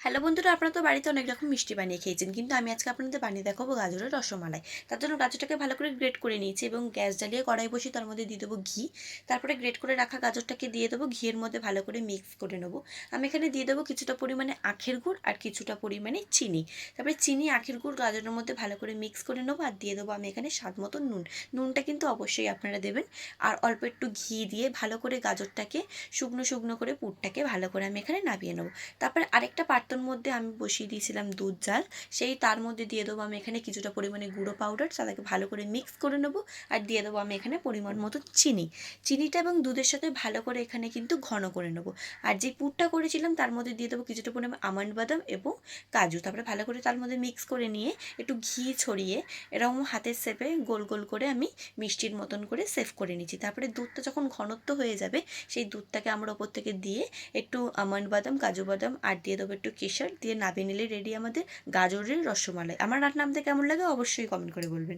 Hello বন্ধুরা, আপনারা তো বাড়িতে অনেক রকম মিষ্টি বানিয়ে খেয়েছেন, কিন্তু আমি আজকে আপনাদের বানিয়ে দেখাবো গাজরের রসমালাই। তার জন্য গাজরটাকে ভালো করে গ্রেট করে নিয়েছি এবং গ্যাস জ্বালিয়ে কড়াই বসিয়ে তার মধ্যে দিয়ে দেবো ঘি। তারপরে গ্রেট করে রাখা গাজরটাকে দিয়ে দেবো, ঘিয়ের মধ্যে ভালো করে মিক্স করে নেবো। আমি এখানে দিয়ে দেবো কিছুটা পরিমাণে আখের গুড় আর কিছুটা পরিমাণে চিনি। তারপরে চিনি, আখের গুড় গাজরের মধ্যে ভালো করে মিক্স করে নেবো আর দিয়ে দেবো আমি এখানে স্বাদ মতো নুন। নুনটা কিন্তু অবশ্যই আপনারা দেবেন। আর অল্প একটু ঘি দিয়ে ভালো করে গাজরটাকে শুকনো শুকনো করে পুরটাকে ভালো করে আমি এখানে নামিয়ে নেবো। তারপরে আরেকটা পাত্রর মধ্যে আমি বসিয়ে দিয়েছিলাম দুধ জাল। তার মধ্যে দিয়ে দেবো আমি এখানে কিছুটা পরিমাণে গুঁড়ো পাউডার, তাদেরকে ভালো করে মিক্স করে নেবো। আর দিয়ে দেবো আমি এখানে পরিমাণ মতো চিনি। চিনিটা এবং দুধের সাথে ভালো করে এখানে কিন্তু ঘন করে নেবো। আর যে পুরটা করেছিলাম তার মধ্যে দিয়ে দেবো কিছুটা পরিমাণে আমন্ড বাদাম এবং কাজু। তারপরে ভালো করে তার মধ্যে মিক্স করে নিয়ে একটু ঘি ছড়িয়ে এরকম হাতের শেপে গোল গোল করে আমি মিষ্টির মতন করে সেভ করে নিচ্ছি। তারপরে দুধটা যখন ঘনত্ব হয়ে যাবে, সেই দুধটাকে আমরা ওপর থেকে দিয়ে একটু আমন্ড বাদাম, কাজু বাদাম আর দিয়ে দেবো একটু কেশর, দিয়ে নামিয়ে নিলে রেডি আমাদের গাজরের রসমালাই। আমার রান্না আপনাদের কেমন লাগে অবশ্যই কমেন্ট করে বলবেন।